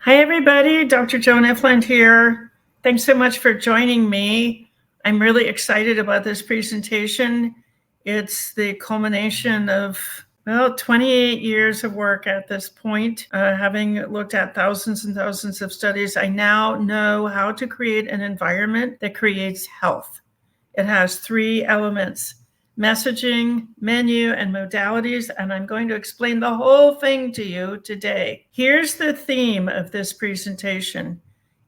Hi, everybody. Dr. Joan Ifland here. Thanks so much for joining me. I'm really excited about this presentation. It's the culmination of, 28 years of work at this point. Having looked at thousands and thousands of studies, I now know how to create an environment that creates health. It has three elements: messaging, menu, and modalities, and I'm going to explain the whole thing to you today. Here's the theme of this presentation.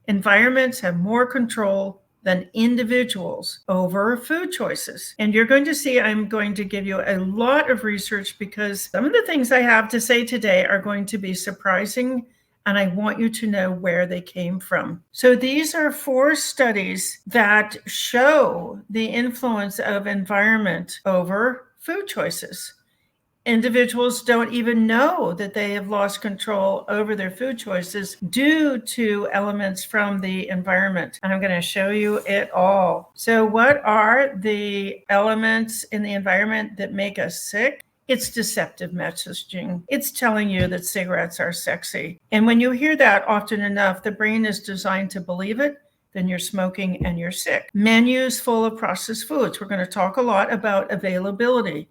Environments have more control than individuals over food choices. And you're going to see I'm going to give you a lot of research because some of the things I have to say today are going to be surprising, and I want you to know where they came from. So these are 4 studies that show the influence of environment over food choices. Individuals don't even know that they have lost control over their food choices due to elements from the environment. And I'm going to show you it all. So what are the elements in the environment that make us sick? It's deceptive messaging. It's telling you that cigarettes are sexy. And when you hear that often enough, the brain is designed to believe it. Then you're smoking and you're sick. Menus full of processed foods. We're going to talk a lot about availability.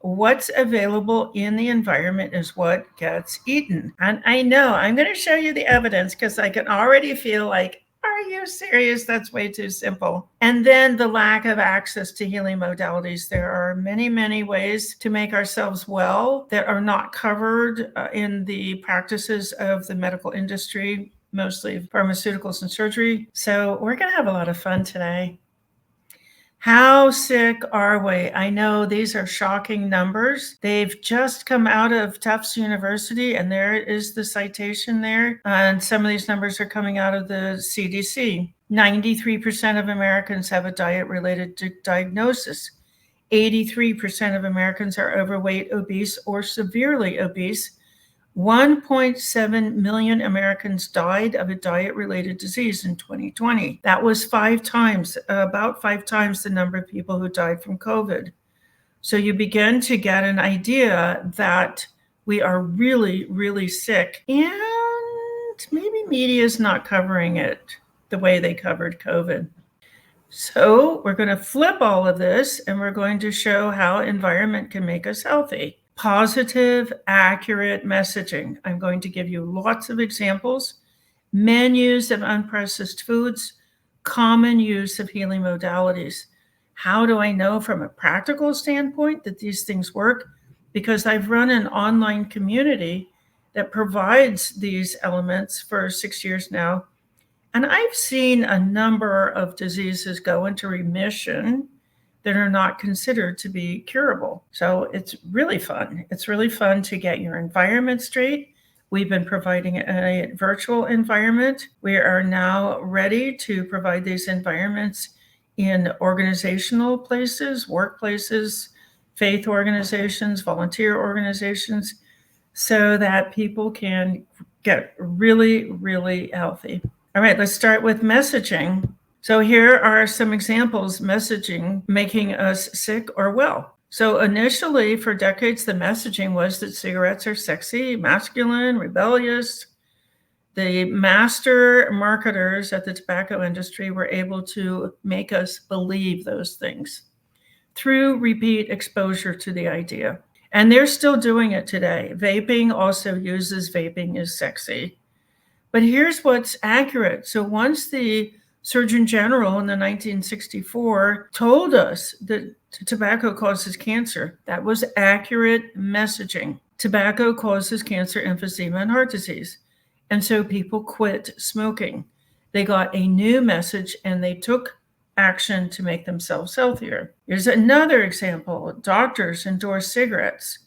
What's available in the environment is what gets eaten. And I know I'm going to show you the evidence because I can already feel like, are you serious? That's way too simple. And then the lack of access to healing modalities. There are many, many ways to make ourselves well that are not covered in the practices of the medical industry, mostly pharmaceuticals and surgery. So we're going to have a lot of fun today. How sick are we? I know these are shocking numbers. They've just come out of Tufts University, and there is the citation there. And some of these numbers are coming out of the CDC. 93% of Americans have a diet-related diagnosis. 83% of Americans are overweight, obese, or severely obese. 1.7 million Americans died of a diet-related disease in 2020. That was about 5 times the number of people who died from COVID. So you begin to get an idea that we are really, really sick, and maybe media is not covering it the way they covered COVID. So we're going to flip all of this, and we're going to show how environment can make us healthy. Positive, accurate messaging. I'm going to give you lots of examples. Menus of unprocessed foods, common use of healing modalities. How do I know from a practical standpoint that these things work? Because I've run an online community that provides these elements for 6 years now. And I've seen a number of diseases go into remission that are not considered to be curable. So it's really fun. It's really fun to get your environment straight. We've been providing a virtual environment. We are now ready to provide these environments in organizational places, workplaces, faith organizations, volunteer organizations, so that people can get really, really healthy. All right, let's start with messaging. So here are some examples: messaging making us sick or well. So initially, for decades, the messaging was that cigarettes are sexy, masculine, rebellious. The master marketers at the tobacco industry were able to make us believe those things through repeat exposure to the idea. And they're still doing it today. Vaping also uses vaping is sexy. But here's what's accurate. So once the Surgeon General in the 1964 told us that tobacco causes cancer, that was accurate messaging. Tobacco causes cancer, emphysema, and heart disease. And so people quit smoking. They got a new message and they took action to make themselves healthier. Here's another example. Doctors endorse cigarettes.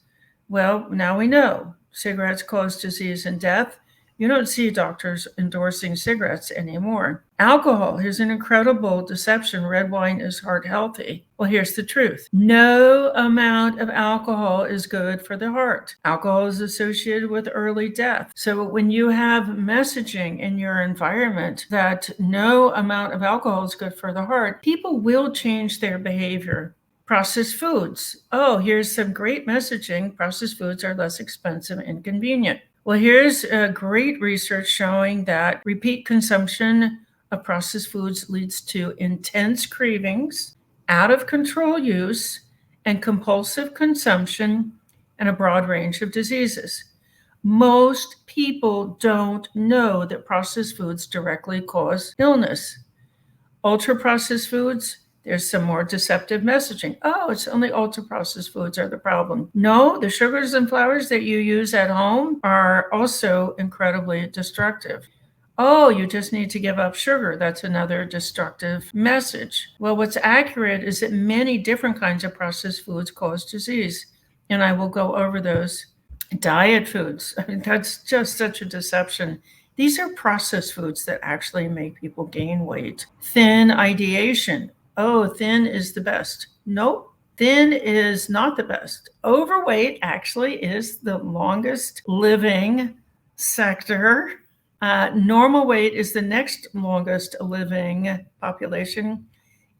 Well, now we know cigarettes cause disease and death. You don't see doctors endorsing cigarettes anymore. Alcohol, here's an incredible deception. Red wine is heart healthy. Well, here's the truth. No amount of alcohol is good for the heart. Alcohol is associated with early death. So when you have messaging in your environment that no amount of alcohol is good for the heart, people will change their behavior. Processed foods. Oh, here's some great messaging. Processed foods are less expensive and convenient. Well, here's great research showing that repeat consumption of processed foods leads to intense cravings, out of control use, and compulsive consumption, and a broad range of diseases. Most people don't know that processed foods directly cause illness. Ultra processed foods, there's some more deceptive messaging. Oh, it's only ultra processed foods are the problem. No, the sugars and flours that you use at home are also incredibly destructive. Oh, you just need to give up sugar. That's another destructive message. Well, what's accurate is that many different kinds of processed foods cause disease, and I will go over those. Diet foods, I mean, that's just such a deception. These are processed foods that actually make people gain weight. Thin ideation. Oh, thin is the best. Nope. Thin is not the best. Overweight actually is the longest living sector. Normal weight is the next longest living population.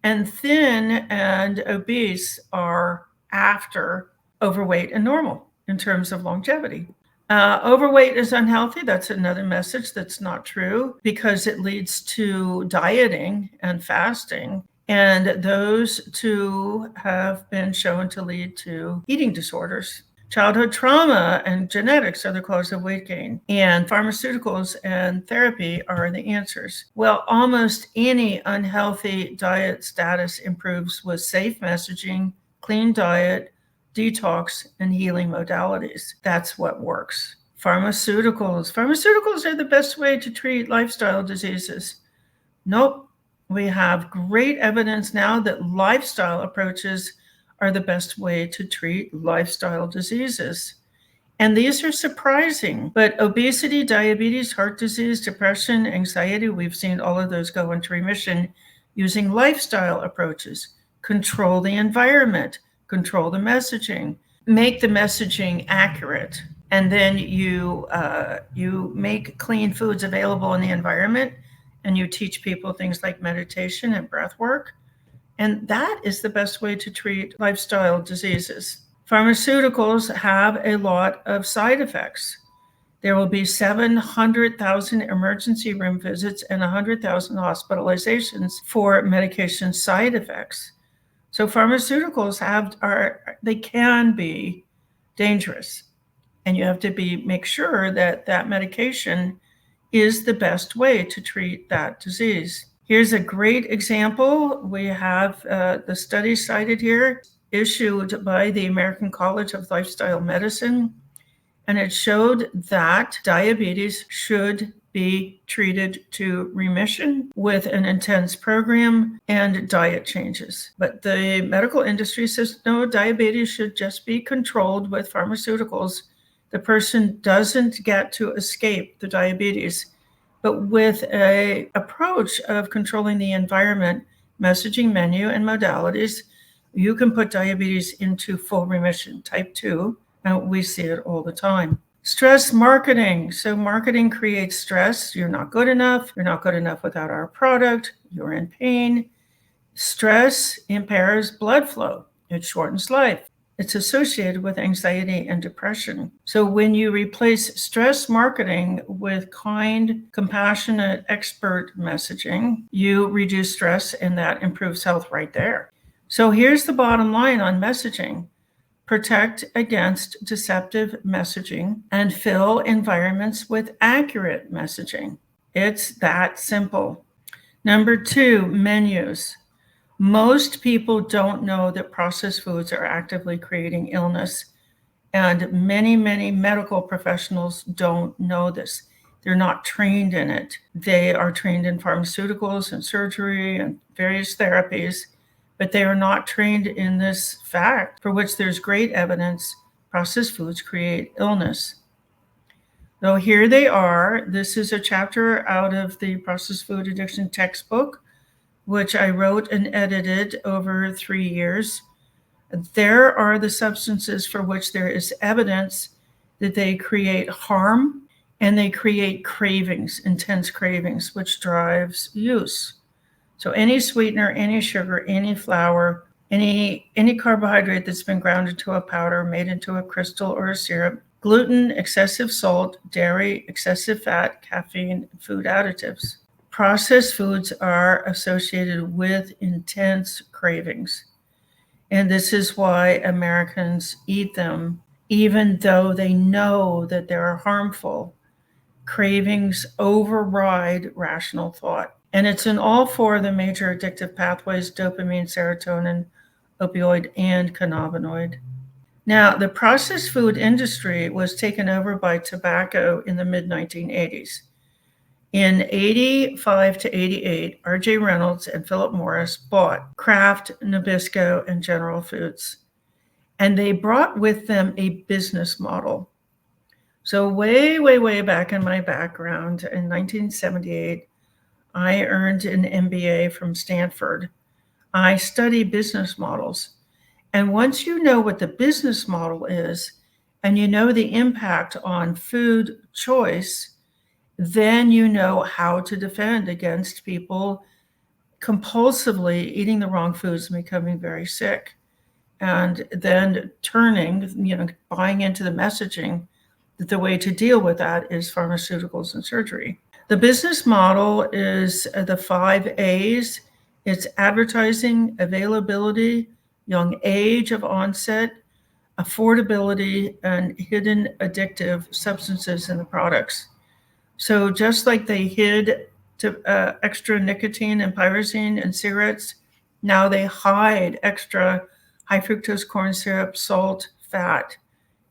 And thin and obese are after overweight and normal in terms of longevity. Overweight is unhealthy. That's another message that's not true because it leads to dieting and fasting. And those two have been shown to lead to eating disorders. Childhood trauma and genetics are the cause of weight gain, and pharmaceuticals and therapy are the answers. Well, almost any unhealthy diet status improves with safe messaging, clean diet, detox, and healing modalities. That's what works. Pharmaceuticals are the best way to treat lifestyle diseases. Nope. We have great evidence now that lifestyle approaches are the best way to treat lifestyle diseases. And these are surprising, but obesity, diabetes, heart disease, depression, anxiety, we've seen all of those go into remission using lifestyle approaches. Control the environment, control the messaging, make the messaging accurate. And then you make clean foods available in the environment, and you teach people things like meditation and breath work. And that is the best way to treat lifestyle diseases. Pharmaceuticals have a lot of side effects. There will be 700,000 emergency room visits and 100,000 hospitalizations for medication side effects. So pharmaceuticals they can be dangerous, and you have to make sure that that medication is the best way to treat that disease. Here's a great example. We have the study cited here, issued by the American College of Lifestyle Medicine, and it showed that diabetes should be treated to remission with an intense program and diet changes. But the medical industry says, no, diabetes should just be controlled with pharmaceuticals. The person doesn't get to escape the diabetes. But with an approach of controlling the environment, messaging, menu, and modalities, you can put diabetes into full remission, type 2, and we see it all the time. Stress marketing. So marketing creates stress. You're not good enough. You're not good enough without our product. You're in pain. Stress impairs blood flow. It shortens life. It's associated with anxiety and depression. So when you replace stress marketing with kind, compassionate, expert messaging, you reduce stress, and that improves health right there. So here's the bottom line on messaging. Protect against deceptive messaging and fill environments with accurate messaging. It's that simple. Number 2, menus. Most people don't know that processed foods are actively creating illness, and many, many medical professionals don't know this. They're not trained in it. They are trained in pharmaceuticals and surgery and various therapies, but they are not trained in this fact, for which there's great evidence processed foods create illness. So here they are. This is a chapter out of the Processed Food Addiction textbook, which I wrote and edited over 3 years. There are the substances for which there is evidence that they create harm, and they create cravings, intense cravings, which drives use. So any sweetener, any sugar, any flour, any carbohydrate that's been ground into a powder, made into a crystal or a syrup, gluten, excessive salt, dairy, excessive fat, caffeine, and food additives. Processed foods are associated with intense cravings. And this is why Americans eat them, even though they know that they're harmful. Cravings override rational thought. And it's in all four of the major addictive pathways: dopamine, serotonin, opioid, and cannabinoid. Now, the processed food industry was taken over by tobacco in the mid 1980s. In 85 to 88, R.J. Reynolds and Philip Morris bought Kraft, Nabisco, and General Foods. And they brought with them a business model. So way back in my background, in 1978, I earned an MBA from Stanford. I study business models. And once you know what the business model is, and you know the impact on food choice, then you know how to defend against people compulsively eating the wrong foods and becoming very sick. And then buying into the messaging that the way to deal with that is pharmaceuticals and surgery. The business model is the 5 A's. It's advertising, availability, young age of onset, affordability, and hidden addictive substances in the products. So just like they hid extra nicotine and pyrazine in cigarettes, now they hide extra high fructose corn syrup, salt, fat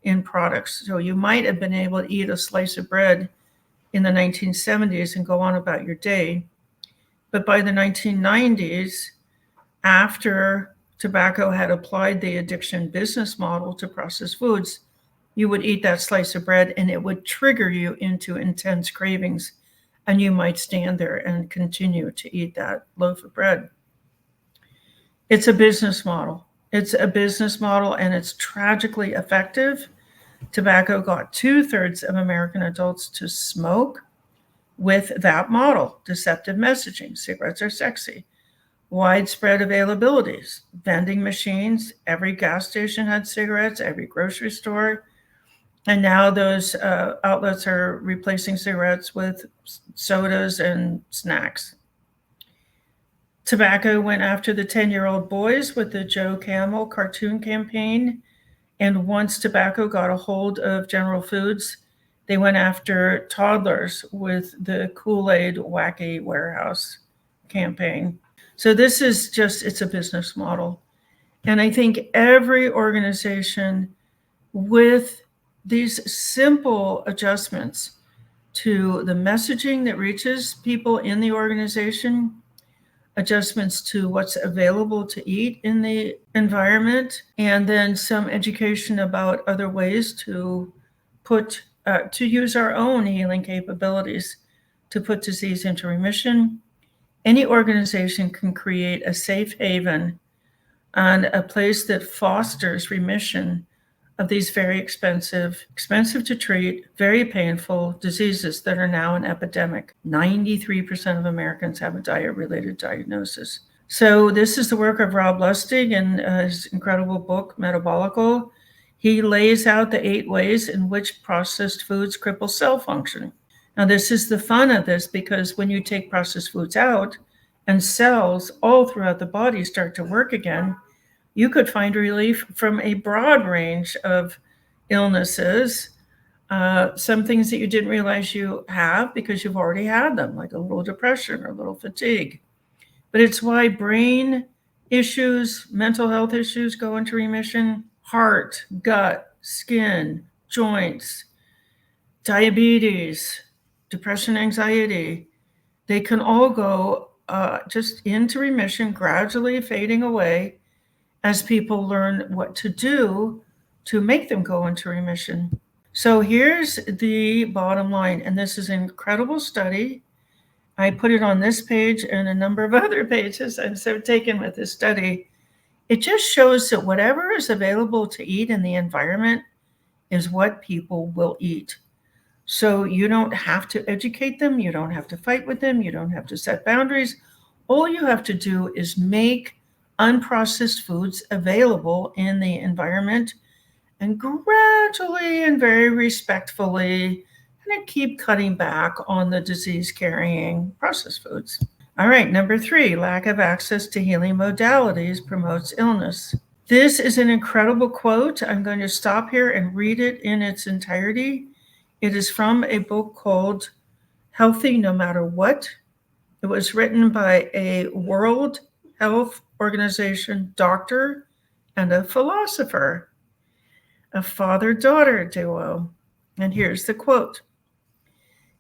in products. So you might have been able to eat a slice of bread in the 1970s and go on about your day. But by the 1990s, after tobacco had applied the addiction business model to processed foods, you would eat that slice of bread and it would trigger you into intense cravings. And you might stand there and continue to eat that loaf of bread. It's a business model. It's a business model, and it's tragically effective. Tobacco got 2/3 of American adults to smoke with that model: deceptive messaging, cigarettes are sexy, widespread availabilities, vending machines, every gas station had cigarettes, every grocery store. And now those outlets are replacing cigarettes with sodas and snacks. Tobacco went after the 10-year-old boys with the Joe Camel cartoon campaign. And once tobacco got a hold of General Foods, they went after toddlers with the Kool-Aid Wacky Warehouse campaign. So this is it's a business model. And I think every organization with these simple adjustments to the messaging that reaches people in the organization, adjustments to what's available to eat in the environment, and then some education about other ways to use our own healing capabilities to put disease into remission. Any organization can create a safe haven and a place that fosters remission of these very expensive to treat, very painful diseases that are now an epidemic. 93% of Americans have a diet-related diagnosis. So this is the work of Rob Lustig in his incredible book, Metabolical. He lays out the 8 ways in which processed foods cripple cell function. Now, this is the fun of this, because when you take processed foods out and cells all throughout the body start to work again, you could find relief from a broad range of illnesses, some things that you didn't realize you have because you've already had them, like a little depression or a little fatigue. But it's why brain issues, mental health issues go into remission, heart, gut, skin, joints, diabetes, depression, anxiety. They can all go just into remission, gradually fading away as people learn what to do to make them go into remission. So here's the bottom line, and this is an incredible study. I put it on this page and a number of other pages I'm so taken with this study. It just shows that whatever is available to eat in the environment is what people will eat. So you don't have to educate them, you don't have to fight with them, you don't have to set boundaries. All you have to do is make unprocessed foods available in the environment and gradually and very respectfully kind of keep cutting back on the disease-carrying processed foods. All right, number 3, lack of access to healing modalities promotes illness. This is an incredible quote. I'm going to stop here and read it in its entirety. It is from a book called Healthy No Matter What. It was written by a World Health Organization doctor and a philosopher, a father-daughter duo. And here's the quote.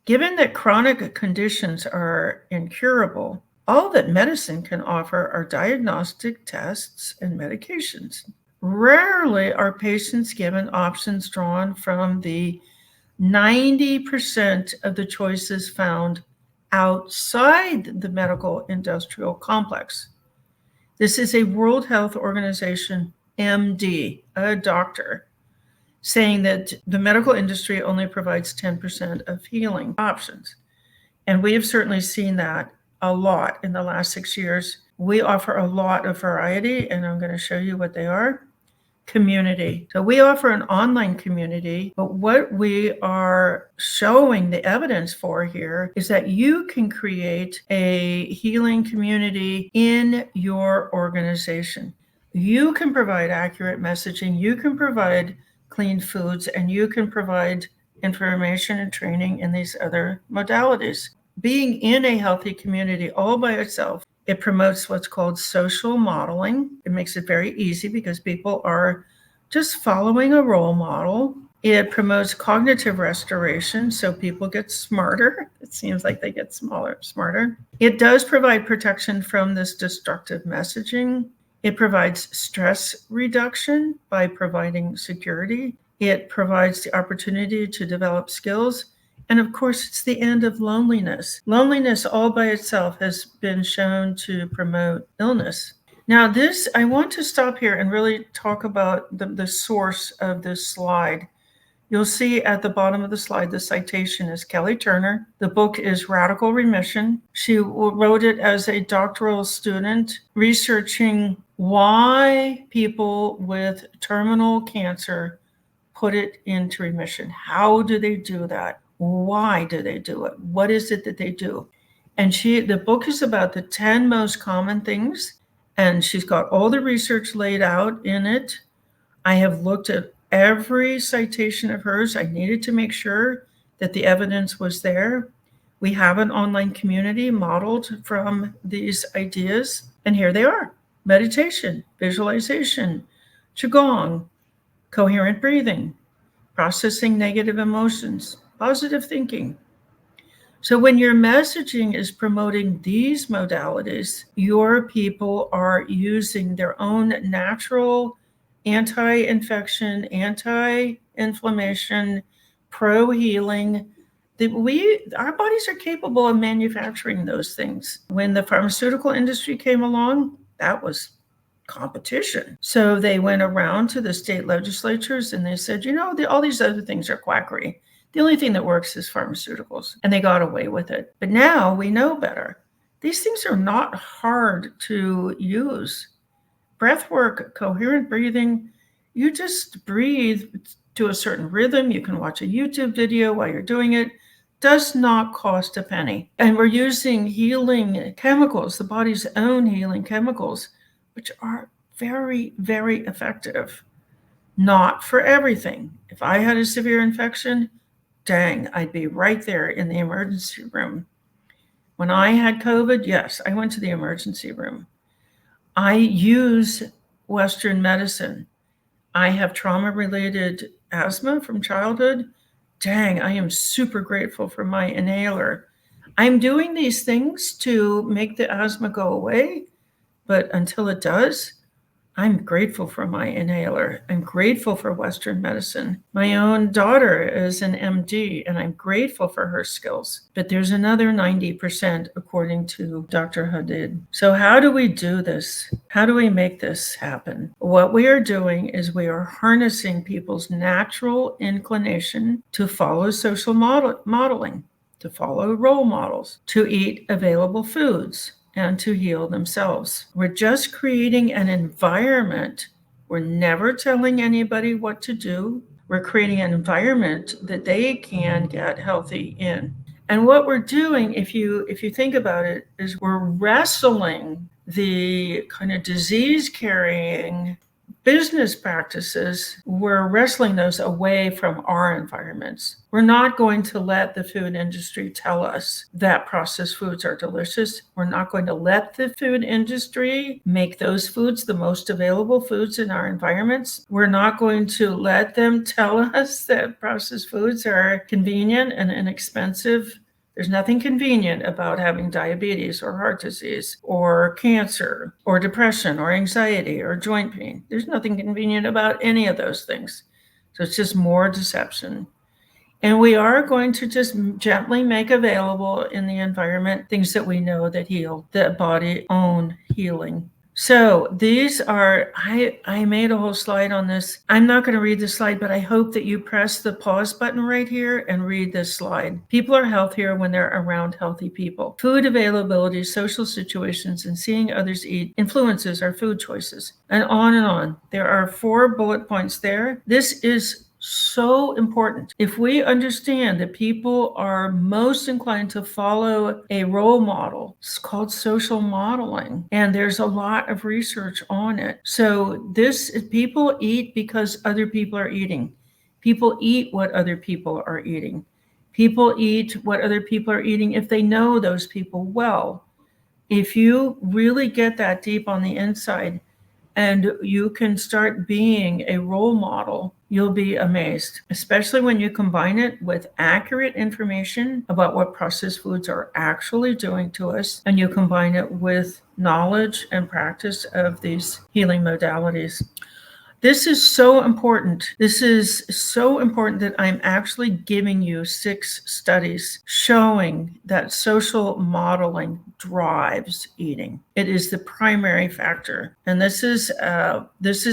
Given that chronic conditions are incurable, all that medicine can offer are diagnostic tests and medications. Rarely are patients given options drawn from the 90% of the choices found outside the medical industrial complex. This is a World Health Organization MD, a doctor, saying that the medical industry only provides 10% of healing options. And we have certainly seen that a lot in the last 6 years. We offer a lot of variety, and I'm going to show you what they are. Community. So we offer an online community, but what we are showing the evidence for here is that you can create a healing community in your organization. You can provide accurate messaging, you can provide clean foods, and you can provide information and training in these other modalities. Being in a healthy community all by itself, it promotes what's called social modeling. It makes it very easy because people are just following a role model. It promotes cognitive restoration, so people get smarter. It seems like they get smarter. It does provide protection from this destructive messaging. It provides stress reduction by providing security. It provides the opportunity to develop skills. And of course, it's the end of loneliness. Loneliness all by itself has been shown to promote illness. Now, I want to stop here and really talk about the source of this slide. You'll see at the bottom of the slide, the citation is Kelly Turner. The book is Radical Remission. She wrote it as a doctoral student, researching why people with terminal cancer put it into remission. How do they do that? Why do they do it? What is it that they do? And the book is about the 10 most common things, and she's got all the research laid out in it. I have looked at every citation of hers. I needed to make sure that the evidence was there. We have an online community modeled from these ideas, and here they are: meditation, visualization, qigong, coherent breathing, processing negative emotions, positive thinking. So when your messaging is promoting these modalities, your people are using their own natural anti-infection, anti-inflammation, pro-healing. Our bodies are capable of manufacturing those things. When the pharmaceutical industry came along, that was competition. So they went around to the state legislatures and they said, all these other things are quackery. The only thing that works is pharmaceuticals. And they got away with it. But now we know better. These things are not hard to use. Breath work, coherent breathing, you just breathe to a certain rhythm. You can watch a YouTube video while you're doing it. Does not cost a penny. And we're using healing chemicals, the body's own healing chemicals, which are very, very effective. Not for everything. If I had a severe infection, dang, I'd be right there in the emergency room. When I had COVID, yes, I went to the emergency room. I use Western medicine. I have trauma-related asthma from childhood. Dang, I am super grateful for my inhaler. I'm doing these things to make the asthma go away, but until it does, I'm grateful for my inhaler. I'm grateful for Western medicine. My own daughter is an MD, and I'm grateful for her skills. But there's another 90%, according to Dr. Hadid. So how do we do this? How do we make this happen? What we are doing is we are harnessing people's natural inclination to follow social modeling, to follow role models, to eat available foods, and to heal themselves. We're just creating an environment We're never telling anybody what to do. We're creating an environment that they can get healthy in. And what we're doing, if you think about it, is we're wrestling the kind of disease carrying business practices, we're wrestling those away from our environments. We're not going to let the food industry tell us that processed foods are delicious. We're not going to let the food industry make those foods the most available foods in our environments. We're not going to let them tell us that processed foods are convenient and inexpensive. There's nothing convenient about having diabetes or heart disease or cancer or depression or anxiety or joint pain. There's nothing convenient about any of those things. So it's just more deception. And we are going to just gently make available in the environment things that we know that heal, that body own healing. So these are, I made a whole slide on this. I'm not going to read the slide, but I hope that you press the pause button right here and read this slide. People are healthier when they're around healthy people. Food availability, social situations, and seeing others eat influences our food choices. And on and on. There are 4 bullet points there. This is so important. If we understand that people are most inclined to follow a role model, it's called social modeling, and there's a lot of research on it. So people eat because other people are eating. People eat what other people are eating. People eat what other people are eating if they know those people well. If you really get that deep on the inside, and you can start being a role model, you'll be amazed, especially when you combine it with accurate information about what processed foods are actually doing to us, and you combine it with knowledge and practice of these healing modalities. This is so important. This is so important that I'm actually giving you 6 studies showing that social modeling drives eating. It is the primary factor. And this is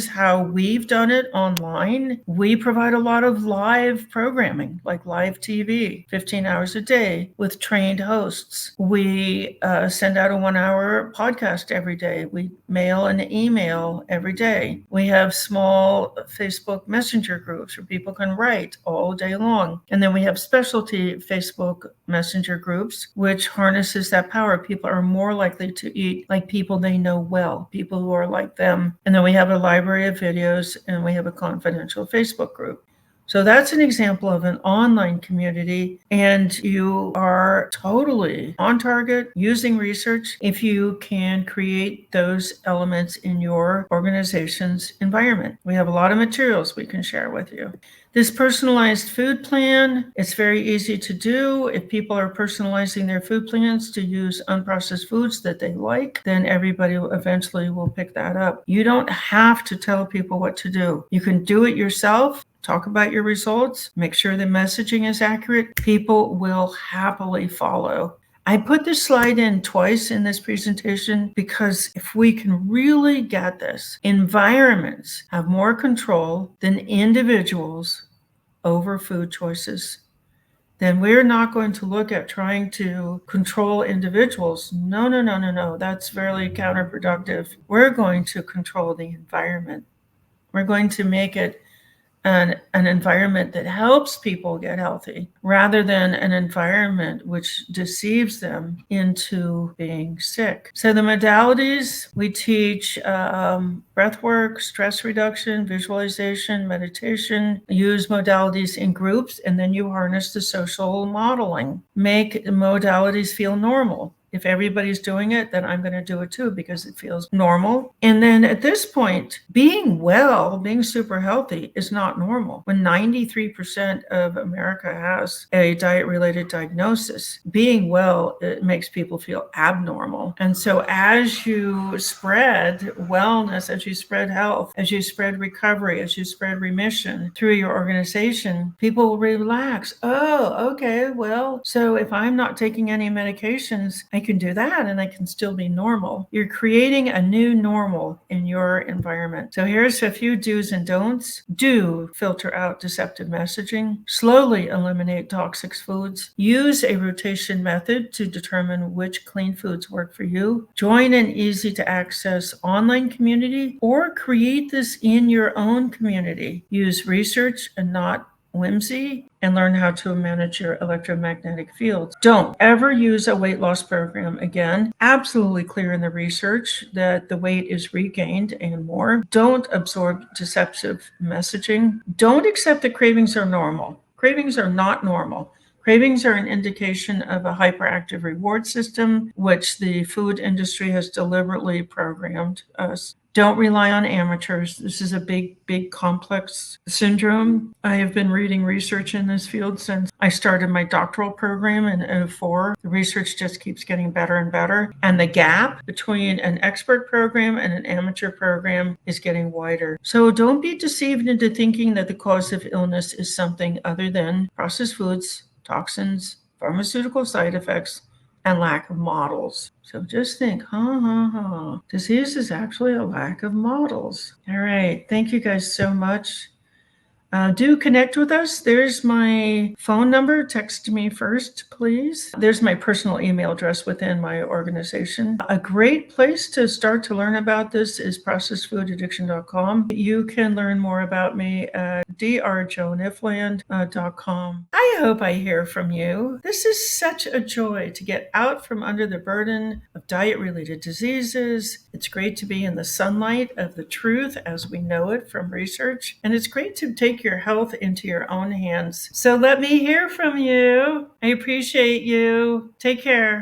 how we've done it online. We provide a lot of live programming, like live TV, 15 hours a day with trained hosts. We send out a 1-hour podcast every day. We mail an email every day. We have small Facebook Messenger groups where people can write all day long. And then we have specialty Facebook Messenger groups, which harnesses that power. People are more likely to eat like people they know well, people who are like them. And then we have a library of videos, and we have a confidential Facebook group. So that's an example of an online community, and you are totally on target using research if you can create those elements in your organization's environment. We have a lot of materials we can share with you. This personalized food plan, it's very easy to do. If people are personalizing their food plans to use unprocessed foods that they like, then everybody eventually will pick that up. You don't have to tell people what to do. You can do it yourself. Talk about your results, make sure the messaging is accurate. People will happily follow. I put this slide in twice in this presentation because if we can really get this, environments have more control than individuals over food choices. Then we're not going to look at trying to control individuals. No. That's very counterproductive. We're going to control the environment. We're going to make it an environment that helps people get healthy rather than an environment which deceives them into being sick. So the modalities, we teach breath work, stress reduction, visualization, meditation, use modalities in groups, and then you harness the social modeling. Make modalities feel normal. If everybody's doing it, then I'm going to do it too because it feels normal. And then at this point, being well, being super healthy is not normal. When 93% of America has a diet-related diagnosis, being well, it makes people feel abnormal. And so as you spread wellness, as you spread health, as you spread recovery, as you spread remission through your organization, people will relax. Oh, okay, well, so if I'm not taking any medications, I can do that and I can still be normal. You're creating a new normal in your environment. So here's a few do's and don'ts. Do filter out deceptive messaging. Slowly eliminate toxic foods. Use a rotation method to determine which clean foods work for you. Join an easy to access online community or create this in your own community. Use research and not whimsy, and learn how to manage your electromagnetic fields. Don't ever use a weight loss program again. Absolutely clear in the research that the weight is regained and more. Don't absorb deceptive messaging. Don't accept that cravings are normal. Cravings are not normal. Cravings are an indication of a hyperactive reward system, which the food industry has deliberately programmed us. Don't rely on amateurs. This is a big, complex syndrome. I have been reading research in this field since I started my doctoral program in '04. The research just keeps getting better and better. And the gap between an expert program and an amateur program is getting wider. So don't be deceived into thinking that the cause of illness is something other than processed foods, toxins, pharmaceutical side effects, and lack of models. So just think, disease is actually a lack of models. All right. Thank you guys so much. Do connect with us. There's my phone number. Text me first, please. There's my personal email address within my organization. A great place to start to learn about this is processedfoodaddiction.com. You can learn more about me at drjoanifland.com. I hope I hear from you. This is such a joy to get out from under the burden of diet-related diseases. It's great to be in the sunlight of the truth as we know it from research. And it's great to take your health into your own hands. So let me hear from you. I appreciate you. Take care.